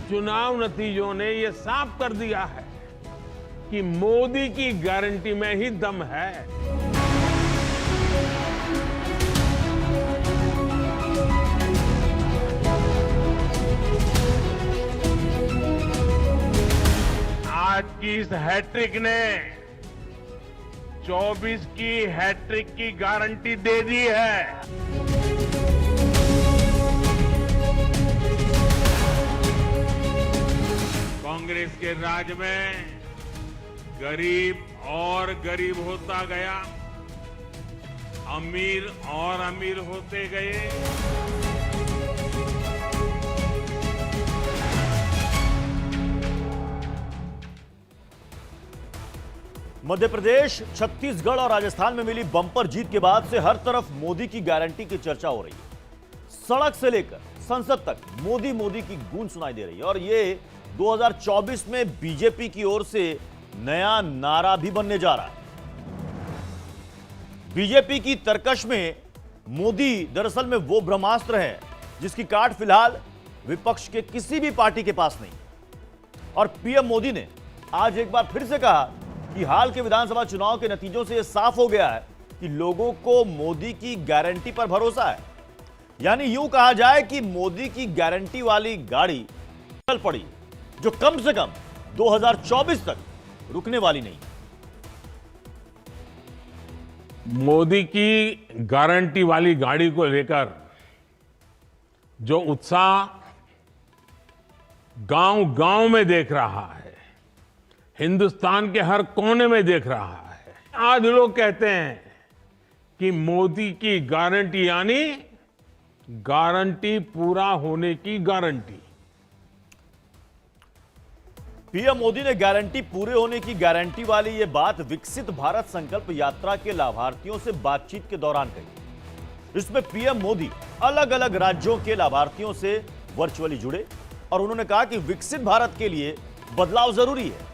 चुनाव नतीजों ने ये साफ कर दिया है कि मोदी की गारंटी में ही दम है। आज की इस हैट्रिक ने 24 की हैट्रिक की गारंटी दे दी है। कांग्रेस के राज में गरीब और गरीब होता गया, अमीर और अमीर होते गए। मध्य प्रदेश, छत्तीसगढ़ और राजस्थान में मिली बम्पर जीत के बाद से हर तरफ मोदी की गारंटी की चर्चा हो रही है। सड़क से लेकर संसद तक मोदी मोदी की गूंज सुनाई दे रही है और ये 2024 में बीजेपी की ओर से नया नारा भी बनने जा रहा है। बीजेपी की तरकश में मोदी दरअसल में वो ब्रह्मास्त्र है जिसकी काट फिलहाल विपक्ष के किसी भी पार्टी के पास नहीं। और पीएम मोदी ने आज एक बार फिर से कहा कि हाल के विधानसभा चुनाव के नतीजों से यह साफ हो गया है कि लोगों को मोदी की गारंटी पर भरोसा है। यानी यूं कहा जाए कि मोदी की गारंटी वाली गाड़ी चल पड़ी, जो कम से कम 2024 तक रुकने वाली नहीं। मोदी की गारंटी वाली गाड़ी को लेकर जो उत्साह गांव-गांव में देख रहा है, हिंदुस्तान के हर कोने में देख रहा है। आज लोग कहते हैं कि मोदी की गारंटी यानी गारंटी पूरा होने की गारंटी। पीएम मोदी ने गारंटी पूरे होने की गारंटी वाली यह बात विकसित भारत संकल्प यात्रा के लाभार्थियों से बातचीत के दौरान कही। इसमें पीएम मोदी अलग अलग राज्यों के लाभार्थियों से वर्चुअली जुड़े और उन्होंने कहा कि विकसित भारत के लिए बदलाव जरूरी है।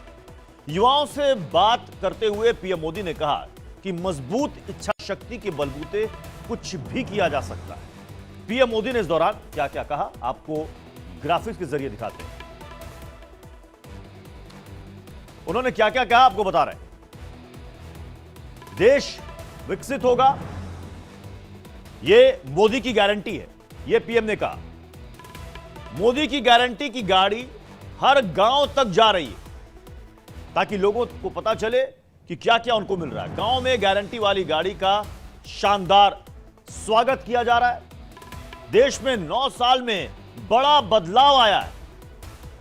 युवाओं से बात करते हुए पीएम मोदी ने कहा कि मजबूत इच्छा शक्ति के बलबूते कुछ भी किया जा सकता है। पीएम मोदी ने इस दौरान क्या क्या कहा, आपको ग्राफिक्स के जरिए दिखाते हैं। उन्होंने क्या क्या कहा आपको बता रहे हैं। देश विकसित होगा, यह मोदी की गारंटी है, यह पीएम ने कहा। मोदी की गारंटी की गाड़ी हर गांव तक जा रही है ताकि लोगों को पता चले कि क्या क्या उनको मिल रहा है। गांव में गारंटी वाली गाड़ी का शानदार स्वागत किया जा रहा है। देश में 9 साल में बड़ा बदलाव आया है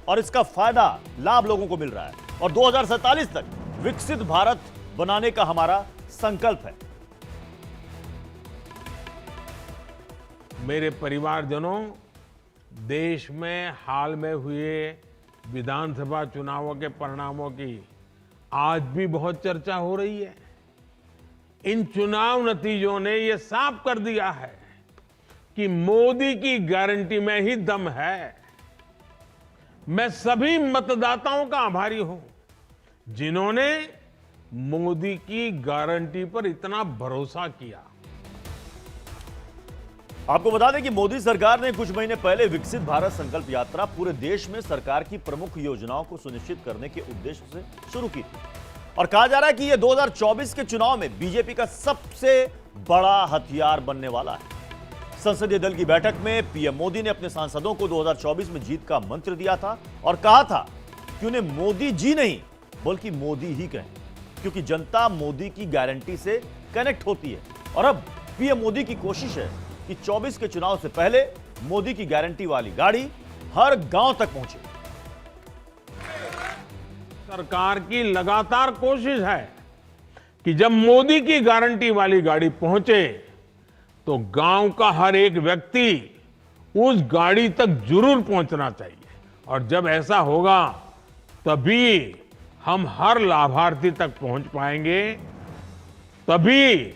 और इसका फायदा, लाभ लोगों को मिल रहा है और 2047 तक विकसित भारत बनाने का हमारा संकल्प है। मेरे परिवारजनों, देश में हाल में हुए विधानसभा चुनावों के परिणामों की आज भी बहुत चर्चा हो रही है। इन चुनाव नतीजों ने यह साफ कर दिया है कि मोदी की गारंटी में ही दम है। मैं सभी मतदाताओं का आभारी हूं जिन्होंने मोदी की गारंटी पर इतना भरोसा किया। आपको बता दें कि मोदी सरकार ने कुछ महीने पहले विकसित भारत संकल्प यात्रा पूरे देश में सरकार की प्रमुख योजनाओं को सुनिश्चित करने के उद्देश्य से शुरू की थी और कहा जा रहा है कि यह 2024 के चुनाव में बीजेपी का सबसे बड़ा हथियार बनने वाला है। संसदीय दल की बैठक में पीएम मोदी ने अपने सांसदों को 2024 में जीत का मंत्र दिया था और कहा था कि उन्हें मोदी जी नहीं बल्कि मोदी ही कहें, क्योंकि जनता मोदी की गारंटी से कनेक्ट होती है। और अब पीएम मोदी की कोशिश है कि 24 के चुनाव से पहले मोदी की गारंटी वाली गाड़ी हर गांव तक पहुंचे। सरकार की लगातार कोशिश है कि जब मोदी की गारंटी वाली गाड़ी पहुंचे तो गांव का हर एक व्यक्ति उस गाड़ी तक जरूर पहुंचना चाहिए और जब ऐसा होगा तभी हम हर लाभार्थी तक पहुंच पाएंगे, तभी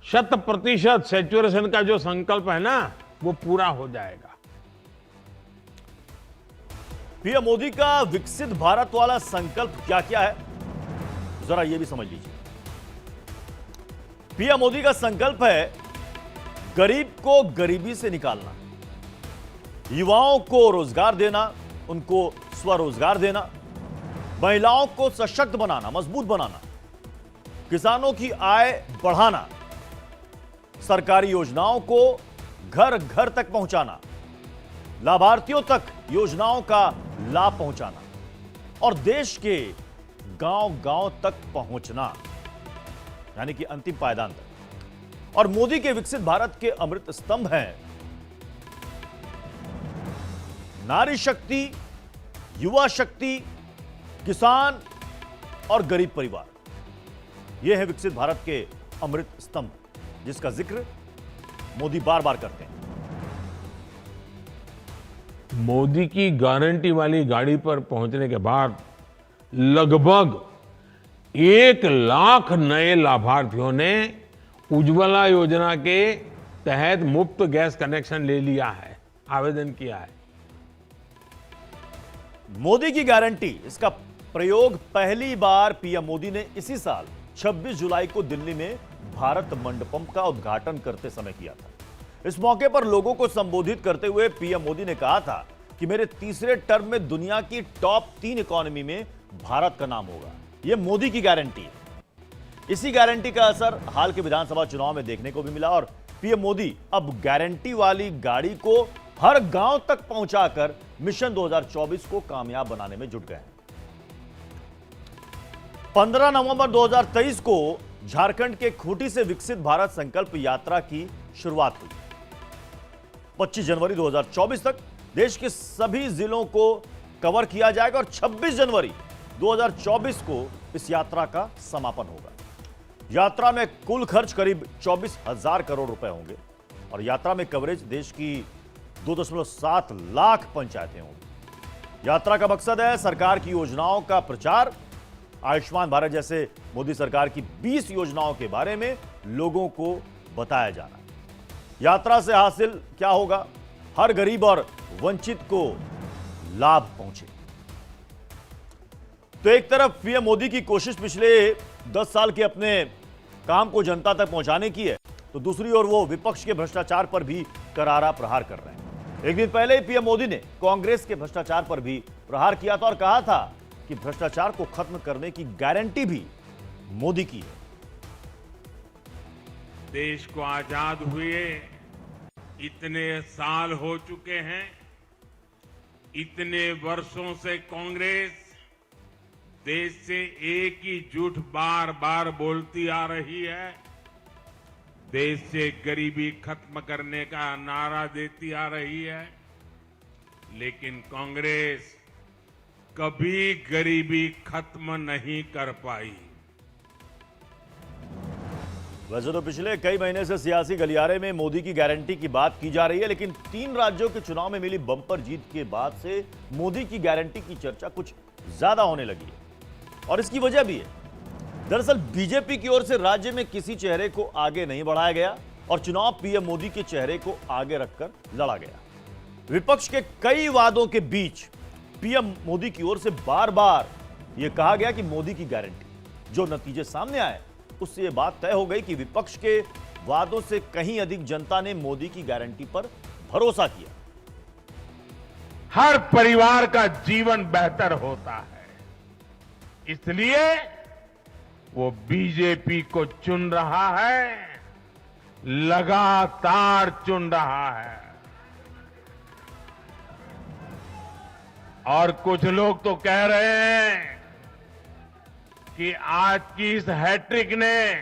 100% सैचुरेशन का जो संकल्प है ना वो पूरा हो जाएगा। पीएम मोदी का विकसित भारत वाला संकल्प क्या क्या है, जरा ये भी समझ लीजिए। पीएम मोदी का संकल्प है गरीब को गरीबी से निकालना, युवाओं को रोजगार देना, उनको स्वरोजगार देना, महिलाओं को सशक्त बनाना, मजबूत बनाना, किसानों की आय बढ़ाना, सरकारी योजनाओं को घर घर तक पहुंचाना, लाभार्थियों तक योजनाओं का लाभ पहुंचाना और देश के गांव-गांव तक पहुंचना, यानी कि अंतिम पायदान तक। और मोदी के विकसित भारत के अमृत स्तंभ हैं नारी शक्ति, युवा शक्ति, किसान और गरीब परिवार। यह है विकसित भारत के अमृत स्तंभ, जिसका जिक्र मोदी बार बार करते हैं। मोदी की गारंटी वाली गाड़ी पर पहुंचने के बाद लगभग 1 लाख नए लाभार्थियों ने उज्ज्वला योजना के तहत मुफ्त गैस कनेक्शन ले लिया है, आवेदन किया है। मोदी की गारंटी, इसका प्रयोग पहली बार पीएम मोदी ने इसी साल 26 जुलाई को दिल्ली में भारत मंडपम का उद्घाटन करते समय किया था। इस मौके पर लोगों को संबोधित करते हुए पीएम मोदी ने कहा था कि मेरे तीसरे टर्म में दुनिया की टॉप 3 इकोनॉमी में भारत का नाम होगा। यह मोदी की गारंटी है। इसी गारंटी का असर हाल के विधानसभा चुनाव में देखने को भी मिला और पीएम मोदी अब गारंटी वाली गाड़ी को हर गांव तक पहुंचाकर मिशन 2024 को कामयाब बनाने में जुट गए हैं। 15 नवंबर 2023 को झारखंड के खूंटी से विकसित भारत संकल्प यात्रा की शुरुआत हुई। 25 जनवरी 2024 तक देश के सभी जिलों को कवर किया जाएगा और 26 जनवरी 2024 को इस यात्रा का समापन होगा। यात्रा में कुल खर्च करीब 24,000 करोड़ रुपए होंगे और यात्रा में कवरेज देश की 2.7 लाख पंचायतें होंगी। यात्रा का मकसद है सरकार की योजनाओं का प्रचार, आयुष्मान भारत जैसे मोदी सरकार की 20 योजनाओं के बारे में लोगों को बताया जाना। यात्रा से हासिल क्या होगा? हर गरीब और वंचित को लाभ पहुंचे। तो एक तरफ पीएम मोदी की कोशिश पिछले 10 साल के अपने काम को जनता तक पहुंचाने की है, तो दूसरी ओर वो विपक्ष के भ्रष्टाचार पर भी करारा प्रहार कर रहे हैं। एक दिन पहले ही पीएम मोदी ने कांग्रेस के भ्रष्टाचार पर भी प्रहार किया था और कहा था कि भ्रष्टाचार को खत्म करने की गारंटी भी मोदी की है। देश को आजाद हुए इतने साल हो चुके हैं, इतने वर्षों से कांग्रेस देश से एक ही झूठ बार बार बोलती आ रही है। देश से गरीबी खत्म करने का नारा देती आ रही है, लेकिन कांग्रेस कभी गरीबी खत्म नहीं कर पाई। वैसे तो पिछले कई महीने से सियासी गलियारे में मोदी की गारंटी की बात की जा रही है, लेकिन 3 राज्यों के चुनाव में मिली बम्पर जीत के बाद से मोदी की गारंटी की चर्चा कुछ ज्यादा होने लगी है और इसकी वजह भी है। दरअसल बीजेपी की ओर से राज्य में किसी चेहरे को आगे नहीं बढ़ाया गया और चुनाव पीएम मोदी के चेहरे को आगे रखकर लड़ा गया। विपक्ष के कई वादों के बीच पीएम मोदी की ओर से बार बार यह कहा गया कि मोदी की गारंटी, जो नतीजे सामने आए उससे यह बात तय हो गई कि विपक्ष के वादों से कहीं अधिक जनता ने मोदी की गारंटी पर भरोसा किया। हर परिवार का जीवन बेहतर होता है, इसलिए वो बीजेपी को चुन रहा है, लगातार चुन रहा है। और कुछ लोग तो कह रहे हैं कि आज की इस हैट्रिक ने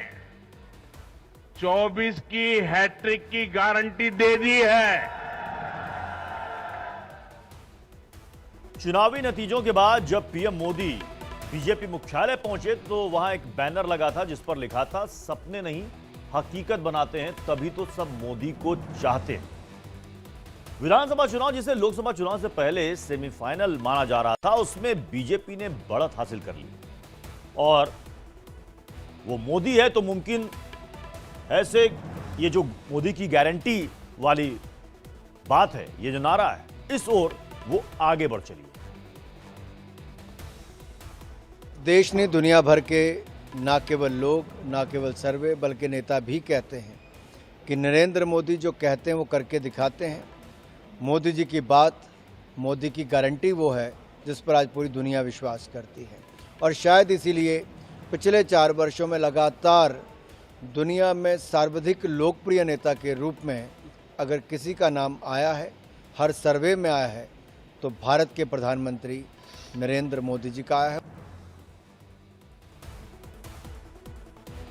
24 की हैट्रिक की गारंटी दे दी है। चुनावी नतीजों के बाद जब पीएम मोदी बीजेपी मुख्यालय पहुंचे तो वहां एक बैनर लगा था जिस पर लिखा था, सपने नहीं हकीकत बनाते हैं, तभी तो सब मोदी को चाहते हैं। विधानसभा चुनाव, जिसे लोकसभा चुनाव से पहले सेमीफाइनल माना जा रहा था, उसमें बीजेपी ने बढ़त हासिल कर ली और वो मोदी है तो मुमकिन ऐसे ये जो मोदी की गारंटी वाली बात है, ये जो नारा है, इस ओर वो आगे बढ़ चली। देश ने दुनिया भर के ना केवल लोग, ना केवल सर्वे, बल्कि नेता भी कहते हैं कि नरेंद्र मोदी जो कहते हैं वो करके दिखाते हैं। मोदी जी की बात मोदी की गारंटी वो है जिस पर आज पूरी दुनिया विश्वास करती है। और शायद इसीलिए पिछले 4 वर्षों में लगातार दुनिया में सर्वाधिक लोकप्रिय नेता के रूप में अगर किसी का नाम आया है, हर सर्वे में आया है, तो भारत के प्रधानमंत्री नरेंद्र मोदी जी का आया है।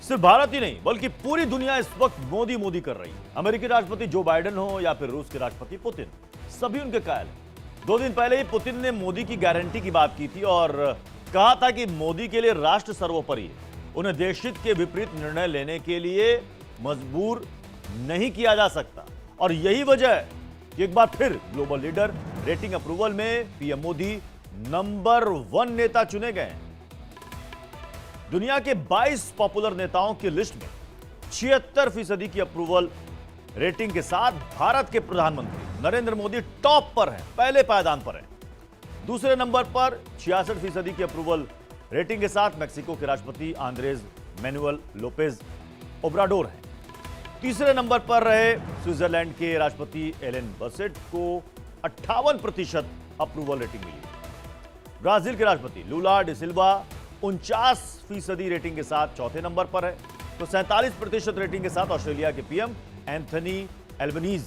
सिर्फ भारत ही नहीं बल्कि पूरी दुनिया इस वक्त मोदी मोदी कर रही है। अमेरिकी राष्ट्रपति जो बाइडेन हो या फिर रूस के राष्ट्रपति पुतिन, सभी उनके कायल हैं। 2 दिन पहले ही पुतिन ने मोदी की गारंटी की बात की थी और कहा था कि मोदी के लिए राष्ट्र सर्वोपरि है, उन्हें देश हित के विपरीत निर्णय लेने के लिए मजबूर नहीं किया जा सकता। और यही वजह है कि एक बार फिर ग्लोबल लीडर रेटिंग अप्रूवल में पीएम मोदी नंबर 1 नेता चुने गए हैं। दुनिया के 22 पॉपुलर नेताओं की लिस्ट में 76% की अप्रूवल रेटिंग के साथ भारत के प्रधानमंत्री नरेंद्र मोदी टॉप पर हैं, पहले पायदान पर हैं। दूसरे नंबर पर 66% की अप्रूवल रेटिंग के साथ मैक्सिको के राष्ट्रपति आंद्रेज मैनुअल लोपेज ओब्राडोर हैं। तीसरे नंबर पर रहे स्विट्जरलैंड के राष्ट्रपति एलेन बसेट को 58% अप्रूवल रेटिंग मिली। ब्राजील के राष्ट्रपति लूला डे सिल्वा 49% रेटिंग के साथ चौथे नंबर पर है। तो 47% रेटिंग के साथ ऑस्ट्रेलिया के पीएम एंथनी एल्बनीज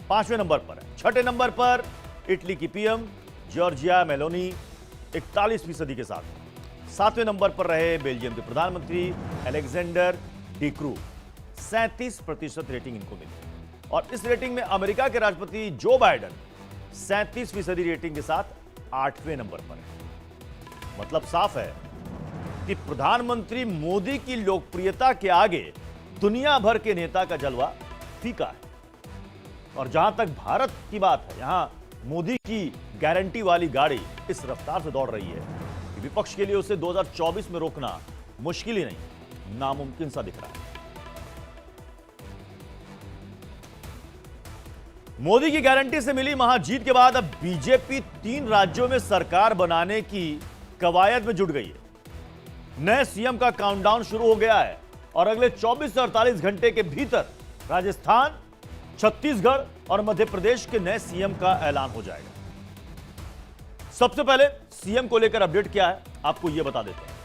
5वें नंबर पर है। छठे नंबर पर इटली की पीएम जॉर्जिया मेलोनी 41% के साथ। 7वें नंबर पर रहे बेल्जियम के प्रधानमंत्री अलेक्जेंडर डी क्रू 37% रेटिंग इनको मिली। और इस रेटिंग में अमेरिका के राष्ट्रपति जो बाइडेन 37% रेटिंग के साथ 8वें नंबर पर है। मतलब साफ है कि प्रधानमंत्री मोदी की लोकप्रियता के आगे दुनिया भर के नेता का जलवा फीका है। और जहां तक भारत की बात है, यहां मोदी की गारंटी वाली गाड़ी इस रफ्तार से दौड़ रही है कि विपक्ष के लिए उसे 2024 में रोकना मुश्किल ही नहीं, नामुमकिन सा दिख रहा है। मोदी की गारंटी से मिली महाजीत के बाद अब बीजेपी 3 राज्यों में सरकार बनाने की कवायद में जुट गई है। नए सीएम का काउंटडाउन शुरू हो गया है और अगले 24 से 48 घंटे के भीतर राजस्थान, छत्तीसगढ़ और मध्य प्रदेश के नए सीएम का ऐलान हो जाएगा। सबसे पहले सीएम को लेकर अपडेट क्या है, आपको यह बता देते हैं।